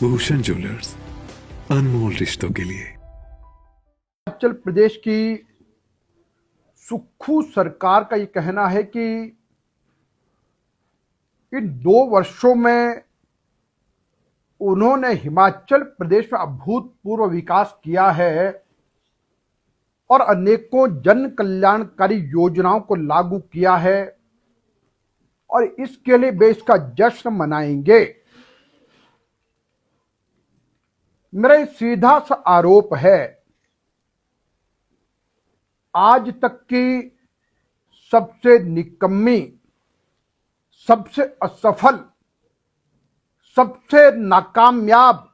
Bhushan jewellers, अनमोल रिश्तों के लिए। हिमाचल प्रदेश की सुक्खू सरकार का ये कहना है कि इन 2 वर्षों में उन्होंने हिमाचल प्रदेश में अभूतपूर्व विकास किया है और अनेकों जन कल्याणकारी योजनाओं को लागू किया है और इसके लिए वे इसका जश्न मनाएंगे। मेरा सीधा सा आरोप है, आज तक की सबसे निकम्मी, सबसे असफल, सबसे नाकामयाब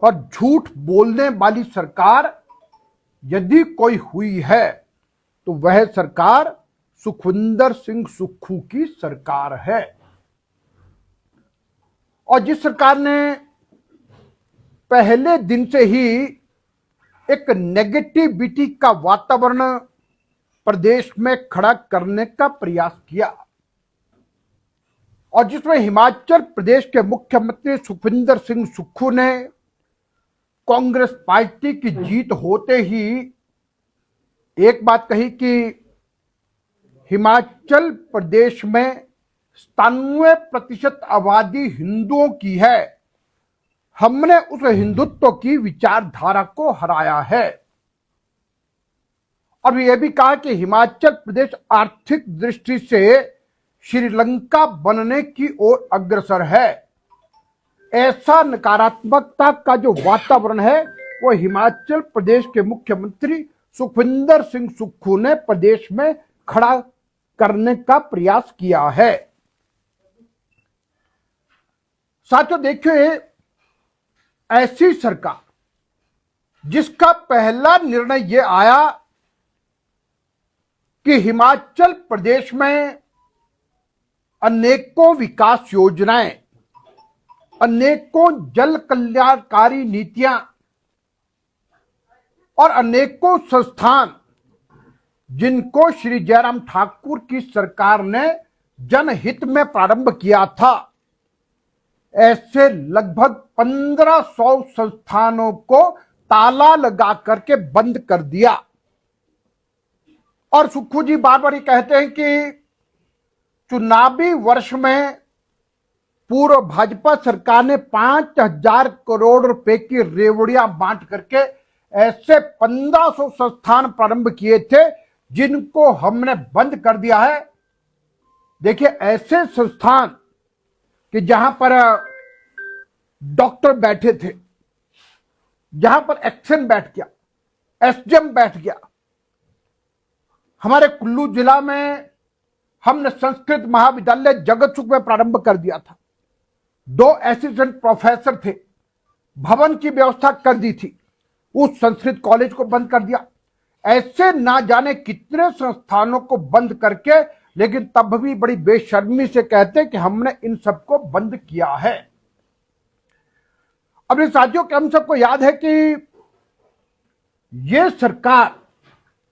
और झूठ बोलने वाली सरकार यदि कोई हुई है तो वह सरकार सुखविंदर सिंह सुक्खू की सरकार है। और जिस सरकार ने पहले दिन से ही एक नेगेटिविटी का वातावरण प्रदेश में खड़ा करने का प्रयास किया और जिसमें हिमाचल प्रदेश के मुख्यमंत्री सुखविंदर सिंह सुक्खू ने कांग्रेस पार्टी की जीत होते ही एक बात कही कि हिमाचल प्रदेश में 97% आबादी हिंदुओं की है, हमने उस हिंदुत्व की विचारधारा को हराया है। और यह भी कहा कि हिमाचल प्रदेश आर्थिक दृष्टि से श्रीलंका बनने की ओर अग्रसर है। ऐसा नकारात्मकता का जो वातावरण है वो हिमाचल प्रदेश के मुख्यमंत्री सुखविंदर सिंह सुक्खू ने प्रदेश में खड़ा करने का प्रयास किया है। साथियों देखिए, ऐसी सरकार जिसका पहला निर्णय यह आया कि हिमाचल प्रदेश में अनेकों विकास योजनाएं, अनेकों जल कल्याणकारी नीतियां और अनेकों संस्थान जिनको श्री जयराम ठाकुर की सरकार ने जनहित में प्रारंभ किया था, ऐसे लगभग 1500 संस्थानों को ताला लगा करके बंद कर दिया। और सुक्खू जी बार बार कहते हैं कि चुनावी वर्ष में पूर्व भाजपा सरकार ने 5000 करोड़ रुपए की रेवड़ियां बांट करके ऐसे 1500 संस्थान प्रारंभ किए थे जिनको हमने बंद कर दिया है। देखिए, ऐसे संस्थान कि जहां पर डॉक्टर बैठे थे, जहां पर एक्शन बैठ गया, एसडीएम बैठ गया। हमारे कुल्लू जिला में हमने संस्कृत महाविद्यालय जगतसुख में प्रारंभ कर दिया था। 2 असिस्टेंट प्रोफेसर थे, भवन की व्यवस्था कर दी थी, उस संस्कृत कॉलेज को बंद कर दिया। ऐसे ना जाने कितने संस्थानों को बंद करके, लेकिन तब भी बड़ी बेशर्मी से कहते कि हमने इन सबको बंद किया है। अपने साथियों के हम सबको याद है कि यह सरकार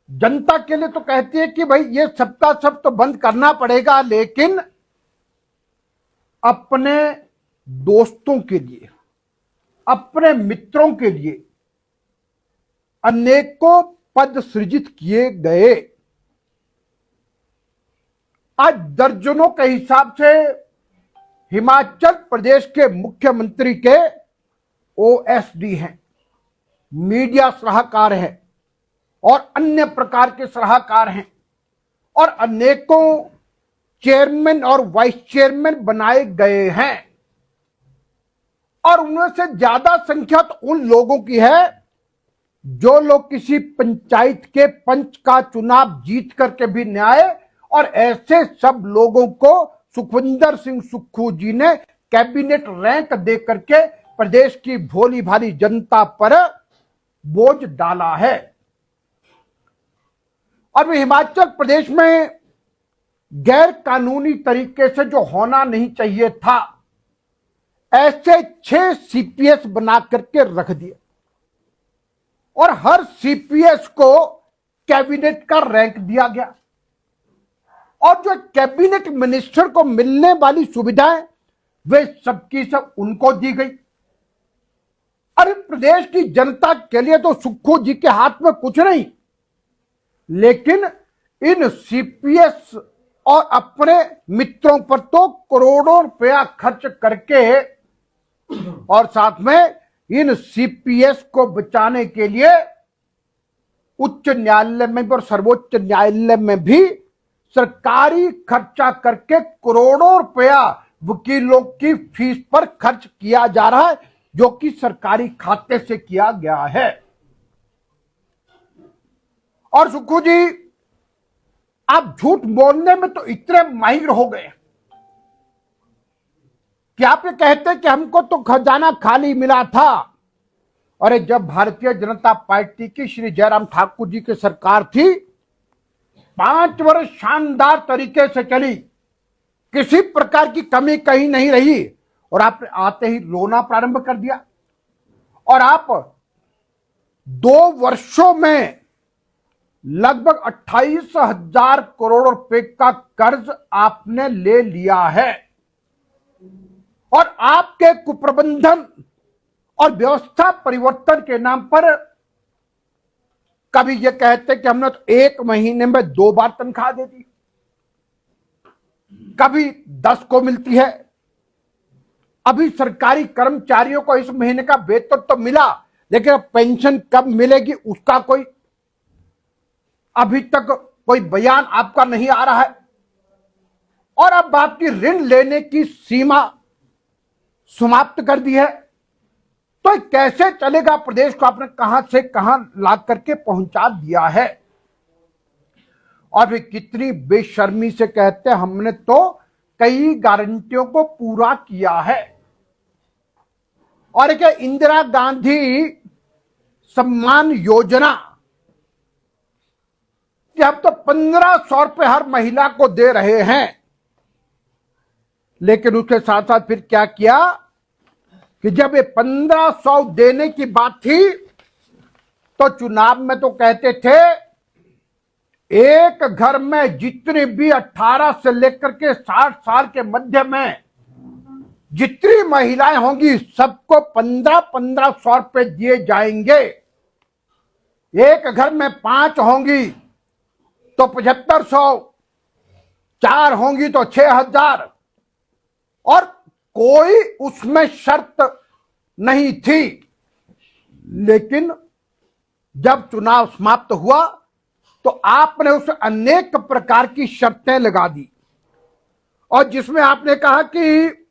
जनता के लिए तो कहती है कि भाई ये सबका सब तो बंद करना पड़ेगा, लेकिन अपने दोस्तों के लिए, अपने मित्रों के लिए अनेकों पद सृजित किए गए। आज दर्जनों के हिसाब से हिमाचल प्रदेश के मुख्यमंत्री के ओएसडी हैं, मीडिया सलाहकार हैं और अन्य प्रकार के सलाहकार हैं और अनेकों चेयरमैन और वाइस चेयरमैन बनाए गए हैं। और उनमें से ज्यादा संख्या तो उन लोगों की है जो लोग किसी पंचायत के पंच का चुनाव जीत करके भी न आए, और ऐसे सब लोगों को सुखविंदर सिंह सुक्खू जी ने कैबिनेट रैंक दे करके प्रदेश की भोली भाली जनता पर बोझ डाला है। और हिमाचल प्रदेश में गैर कानूनी तरीके से जो होना नहीं चाहिए था, ऐसे 6 सीपीएस बना करके रख दिए और हर सीपीएस को कैबिनेट का रैंक दिया गया। और जो कैबिनेट मिनिस्टर को मिलने वाली सुविधाएं वे सबकी सब उनको दी गई। अरे प्रदेश की जनता के लिए तो सुक्खू जी के हाथ में कुछ नहीं, लेकिन इन सीपीएस और अपने मित्रों पर तो करोड़ों रुपया खर्च करके और साथ में इन सीपीएस को बचाने के लिए उच्च न्यायालय में और सर्वोच्च न्यायालय में भी सरकारी खर्चा करके करोड़ों रुपया वकीलों की फीस पर खर्च किया जा रहा है, जो कि सरकारी खाते से किया गया है। और सुक्खू जी, आप झूठ बोलने में तो इतने माहिर हो गए कि आप ये कहते कि हमको तो खजाना खाली मिला था। अरे जब भारतीय जनता पार्टी की श्री जयराम ठाकुर जी की सरकार थी, 5 वर्ष शानदार तरीके से चली, किसी प्रकार की कमी कहीं नहीं रही, और आपने आते ही रोना प्रारंभ कर दिया। और आप 2 वर्षों में लगभग 28,000 करोड़ रुपए का कर्ज आपने ले लिया है। और आपके कुप्रबंधन और व्यवस्था परिवर्तन के नाम पर कभी ये कहते कि हमने तो 1 महीने में 2 बार तनख्वाह दे दी, कभी 10 को मिलती है। अभी सरकारी कर्मचारियों को इस महीने का वेतन तो मिला, लेकिन पेंशन कब मिलेगी उसका कोई अभी तक कोई बयान आपका नहीं आ रहा है। और अब आपकी ऋण लेने की सीमा समाप्त कर दी है, तो कैसे चलेगा? प्रदेश को आपने कहां से कहां ला करके पहुंचा दिया है। और वे कितनी बेशर्मी से कहते हैं हमने तो कई गारंटियों को पूरा किया है। और क्या इंदिरा गांधी सम्मान योजना कि अब तो 1500 रुपए हर महिला को दे रहे हैं, लेकिन उसके साथ साथ फिर क्या किया कि जब ये 1500 देने की बात थी तो चुनाव में तो कहते थे एक घर में जितनी भी 18 से लेकर के 60 साल के मध्य में जितनी महिलाएं होंगी सबको 1500 रुपए दिए जाएंगे। एक घर में 5 होंगी तो 7500, 4 होंगी तो 6000, और कोई उसमें शर्त नहीं थी। लेकिन जब चुनाव समाप्त हुआ तो आपने उस अनेक प्रकार की शर्तें लगा दी, और जिसमें आपने कहा कि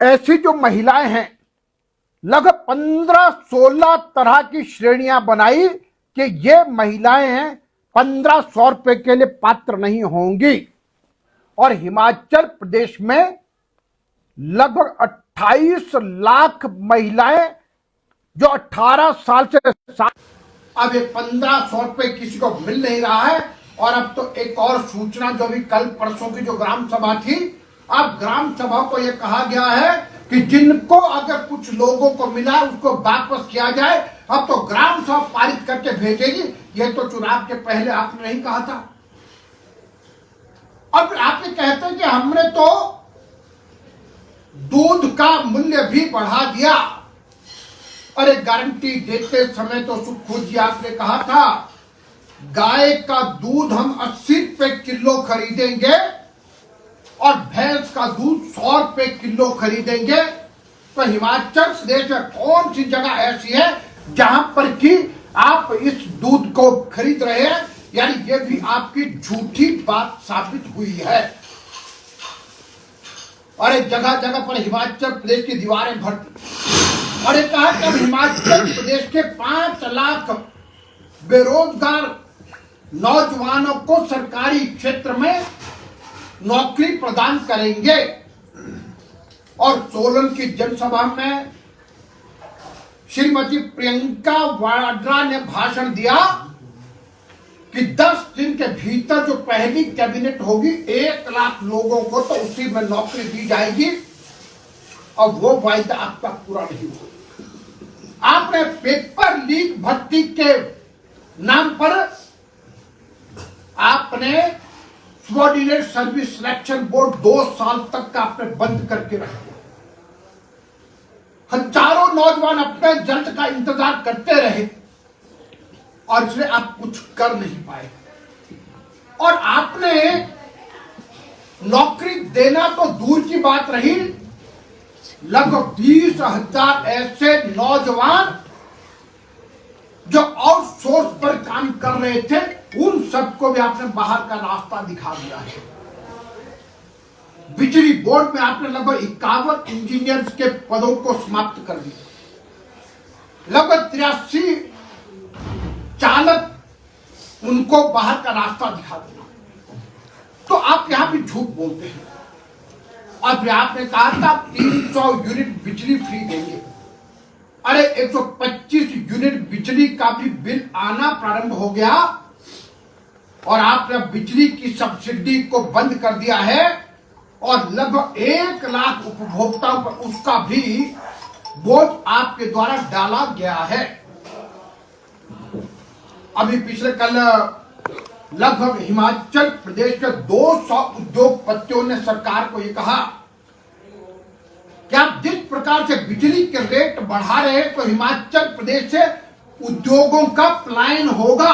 ऐसी जो महिलाएं हैं लगभग 15-16 तरह की श्रेणियां बनाई कि ये महिलाएं हैं 1500 रुपए के लिए पात्र नहीं होंगी। और हिमाचल प्रदेश में लगभग 28 लाख महिलाएं जो 18 साल से अब ये 1500 रुपए किसी को मिल नहीं रहा है। और अब तो एक और सूचना जो भी कल परसों की जो ग्राम सभा थी, अब ग्राम सभा को यह कहा गया है कि जिनको अगर कुछ लोगों को मिला उसको वापस किया जाए। अब तो ग्राम सभा पारित करके भेजेगी। यह तो चुनाव के पहले आपने नहीं कहा था। अब आप ये कहते हैं कि हमने तो दूध का मूल्य भी बढ़ा दिया। अरे गारंटी देते समय तो सुक्खू जी आपने कहा था गाय का दूध हम 80 रुपए किलो खरीदेंगे और भैंस का दूध 100 रुपए किलो खरीदेंगे। तो हिमाचल प्रदेश में कौन सी जगह ऐसी है जहां पर कि आप इस दूध को खरीद रहे हैं? यानी ये भी आपकी झूठी बात साबित हुई है। और जगह जगह पर हिमाचल प्रदेश की दीवारें भरती। और ये कहा कि हम हिमाचल प्रदेश के 5 लाख बेरोजगार नौजवानों को सरकारी क्षेत्र में नौकरी प्रदान करेंगे। और सोलन की जनसभा में श्रीमती प्रियंका वाड्रा ने भाषण दिया कि 10 दिन के भीतर जो पहली कैबिनेट होगी 1 लाख लोगों को तो उसी में नौकरी दी जाएगी। और वो वायदा आपका पूरा नहीं हुआ। आपने पेपर लीक भर्ती के नाम पर आपने सबऑर्डिनेट सर्विस सिलेक्शन बोर्ड 2 साल तक का आपने बंद करके रखा। हजारों नौजवान अपने जल्द का इंतजार करते रहे और इसलिए आप कुछ कर नहीं पाए। और आपने नौकरी देना तो दूर की बात रही, लगभग 20,000 ऐसे नौजवान जो आउटसोर्स पर काम कर रहे थे, उन सबको भी आपने बाहर का रास्ता दिखा दिया है। बिजली बोर्ड में आपने लगभग 51 इंजीनियर्स के पदों को समाप्त कर दिया। लगभग 83 चालक, उनको बाहर का रास्ता दिखा दिया। तो आप यहां भी झूठ बोलते हैं। और फिर आपने कहा था 300 यूनिट बिजली फ्री देंगे। अरे 125 यूनिट बिजली का भी बिल आना प्रारंभ हो गया और आपने बिजली की सब्सिडी को बंद कर दिया है और लगभग 1 लाख उपभोक्ताओं पर उसका भी बोझ आपके द्वारा डाला गया है। अभी पिछले कल लगभग हिमाचल प्रदेश के 200 उद्योगपतियों ने सरकार को यह कहा कि आप जिस प्रकार से बिजली के रेट बढ़ा रहे हैं तो हिमाचल प्रदेश से उद्योगों का पलायन होगा।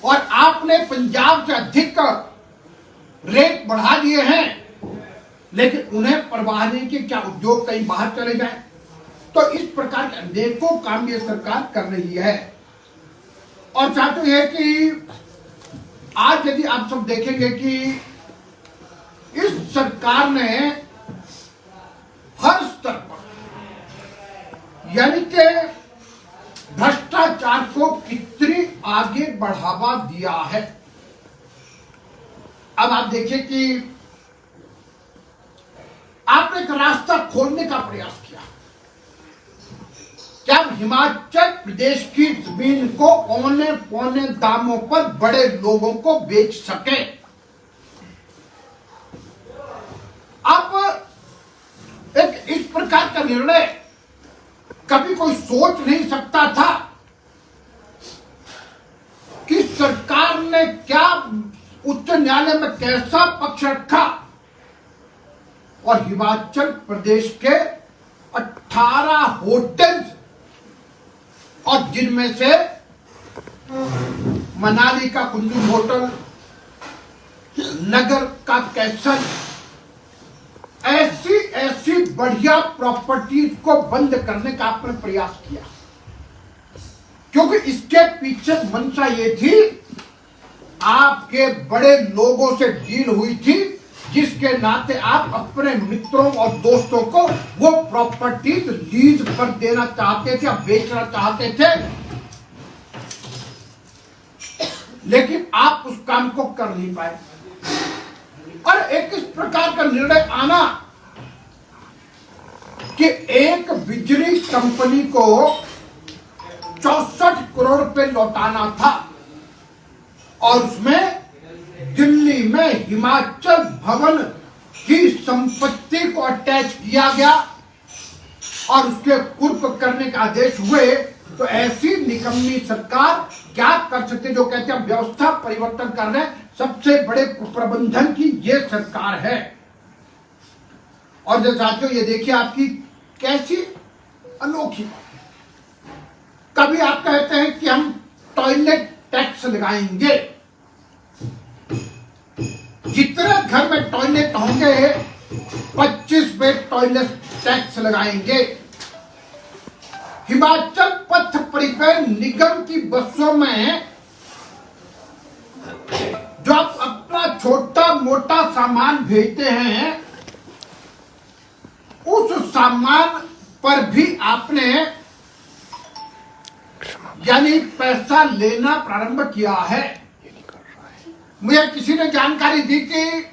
और आपने पंजाब से अधिक रेट बढ़ा दिए हैं, लेकिन उन्हें परवाह नहीं कि क्या उद्योग कहीं बाहर चले जाए। तो इस प्रकार के अनेकों काम ये सरकार कर रही है। और साथियों ये कि आज यदि आप सब देखेंगे कि इस सरकार ने हर स्तर पर यानी कि भ्रष्टाचार को कितनी आगे बढ़ावा दिया है। अब आप देखिए कि आपने एक रास्ता खोलने का प्रयास किया क्या हिमाचल प्रदेश की जमीन को औने पौने दामों पर बड़े लोगों को बेच सके। अब एक इस प्रकार का निर्णय कभी कोई सोच नहीं सकता था कि सरकार ने क्या उच्च न्यायालय में कैसा पक्ष रखा और हिमाचल प्रदेश के 18 होटल्स और जिनमें से मनाली का कुल्लू होटल, नगर का कैसल, ऐसी बढ़िया प्रॉपर्टीज को बंद करने का आपने प्रयास किया, क्योंकि इसके पीछे मंशा ये थी, आपके बड़े लोगों से डील हुई थी जिसके नाते आप अपने मित्रों और दोस्तों को वो प्रॉपर्टीज लीज पर देना चाहते थे, बेचना चाहते थे, लेकिन आप उस काम को कर नहीं पाए। और एक इस प्रकार का निर्णय आना कि एक बिजली कंपनी को 64 करोड़ रुपए लौटाना था और उसमें दिल्ली में हिमाचल भवन की संपत्ति को अटैच किया गया और उसके कुर्क करने का आदेश हुए। तो ऐसी निकम्मी सरकार क्या कर सकते, जो कहते हैं व्यवस्था परिवर्तन कर रहे, सबसे बड़े कुप्रबंधन की ये सरकार है। और जो साथियों ये देखिए आपकी कैसी अनोखी बात है। कभी आप कहते हैं कि हम टॉयलेट टैक्स लगाएंगे, जितने घर में टॉयलेट होंगे 25 पे टॉयलेट टैक्स लगाएंगे। हिमाचल पथ परिवहन निगम की बसों में जो आप अपना छोटा मोटा सामान भेजते हैं, उस सामान पर भी आपने यानी पैसा लेना प्रारंभ किया है। मुझे किसी ने जानकारी दी कि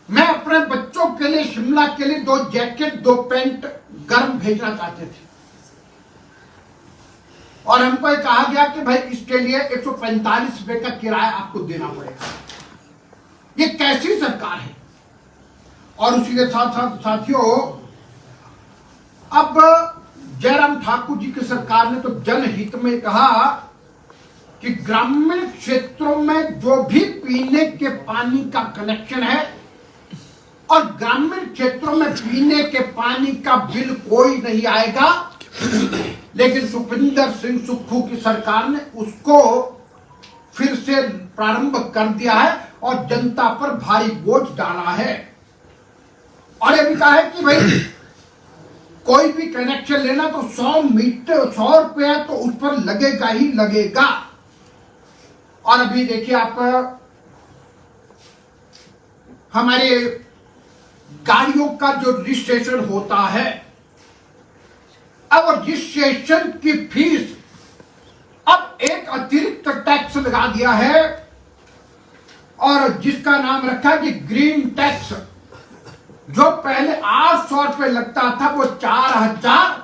मैं अपने बच्चों के लिए शिमला के लिए 2 जैकेट 2 पैंट गर्म भेजना चाहते थे और हमको कहा गया कि भाई इसके लिए 145 रुपए का किराया आपको देना पड़ेगा। ये कैसी सरकार है। और उसी के साथ साथ साथियों, अब जयराम ठाकुर जी की सरकार ने तो जनहित में कहा कि ग्रामीण क्षेत्रों में जो भी पीने के पानी का कनेक्शन है और ग्रामीण क्षेत्रों में पीने के पानी का बिल कोई नहीं आएगा। लेकिन सुखविंदर सिंह सुक्खू की सरकार ने उसको फिर से प्रारंभ कर दिया है और जनता पर भारी बोझ डाला है। और ये भी कहा है कि भाई कोई भी कनेक्शन लेना तो 100 रुपया तो उस पर लगेगा ही लगेगा। और अभी देखिए आप हमारे गाड़ियों का जो रजिस्ट्रेशन होता है, अब रजिस्ट्रेशन की फीस अब एक अतिरिक्त टैक्स लगा दिया है और जिसका नाम रखा कि ग्रीन टैक्स। जो पहले 800 रुपये लगता था वो 4000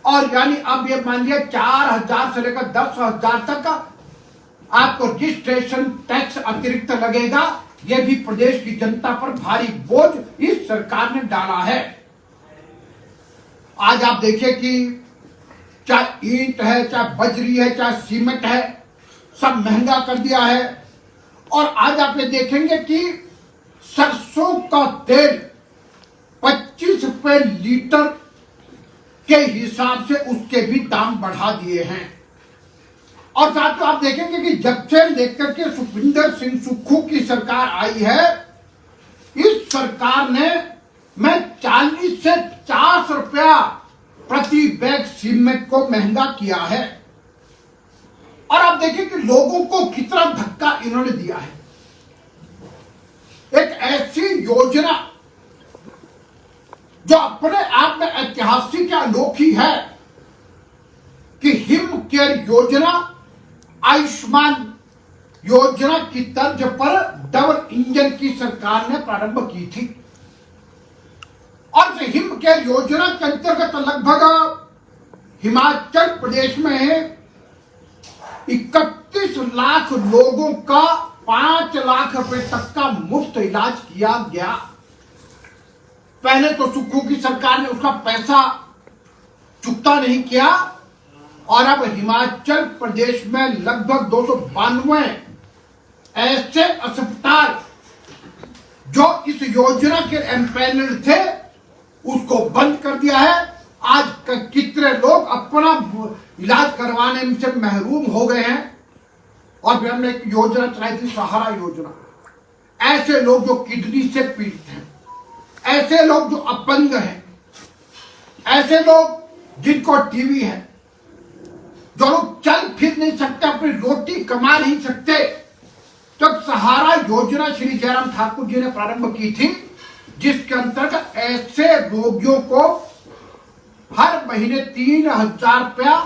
और यानी अब ये मान लिया 4000 से लेकर 10,000 तक का आपको रजिस्ट्रेशन टैक्स अतिरिक्त लगेगा। ये भी प्रदेश की जनता पर भारी बोझ इस सरकार ने डाला है। आज आप देखिए कि चाहे ईंट है, चाहे बजरी है, चाहे सीमेंट है, सब महंगा कर दिया है। और आज आप ये देखेंगे कि सरसों का तेल 25 रुपए लीटर के हिसाब से उसके भी दाम बढ़ा दिए हैं। और साथ में आप देखेंगे कि जब से लेकर के सुखविंदर सिंह सुक्खू की सरकार आई है, इस सरकार ने 40 से 50 रुपया प्रति बैग सीमेंट को महंगा किया है। और आप देखिए कि लोगों को कितना धक्का इन्होंने दिया है। एक ऐसी योजना जो अपने आप में ऐतिहासिक या अनोखी है कि हिम केयर योजना आयुष्मान योजना की तर्ज पर डबल इंजन की सरकार ने प्रारंभ की थी। और हिम केयर योजना के अंतर्गत लगभग हिमाचल प्रदेश में 31 लाख लोगों का 5 लाख रुपए तक का मुफ्त इलाज किया गया। पहले तो सुक्खू की सरकार ने उसका पैसा चुकता नहीं किया और अब हिमाचल प्रदेश में लगभग 292 ऐसे अस्पताल जो इस योजना के एम्पैनल थे उसको बंद कर दिया है। आज कितने लोग अपना इलाज करवाने से महरूम हो गए हैं। और फिर हमने एक योजना चलाई थी, सहारा योजना। ऐसे लोग जो किडनी से पीड़ित हैं, ऐसे लोग जो अपंग हैं, ऐसे लोग जिनको टीबी है, जो लोग चल फिर नहीं सकते, अपनी रोटी कमा नहीं सकते, तब सहारा योजना श्री जयराम ठाकुर जी ने प्रारंभ की थी, जिसके अंतर्गत ऐसे रोगियों को हर महीने 3,000 रुपया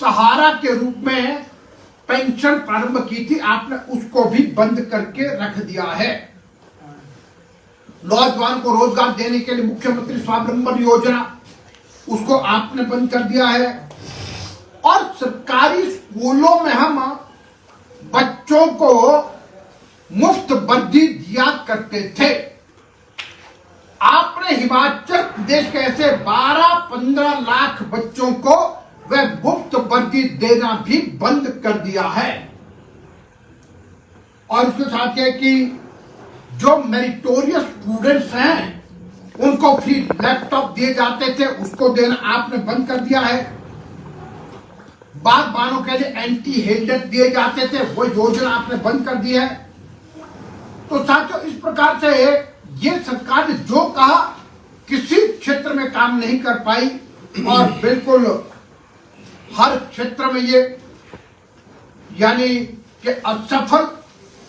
सहारा के रूप में पेंशन प्रारंभ की थी। आपने उसको भी बंद करके रख दिया है। नौजवान को रोजगार देने के लिए मुख्यमंत्री स्वावलंबन योजना, उसको आपने बंद कर दिया है। और सरकारी स्कूलों में हम बच्चों को मुफ्त वर्दी दिया करते थे। आपने हिमाचल प्रदेश के ऐसे 12-15 लाख बच्चों को वह मुफ्त वर्दी देना भी बंद कर दिया है। और इसके साथ यह कि जो मेरिटोरियस स्टूडेंट्स हैं उनको फ्री लैपटॉप दिए जाते थे, उसको देना आपने बंद कर दिया है। बागबानों के लिए एंटी हेल्डेट दिए जाते थे, वो योजना आपने बंद कर दी है। तो साथियों, इस प्रकार से ये सरकार ने जो कहा किसी क्षेत्र में काम नहीं कर पाई और बिल्कुल हर क्षेत्र में ये यानी कि असफल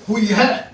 हुई है।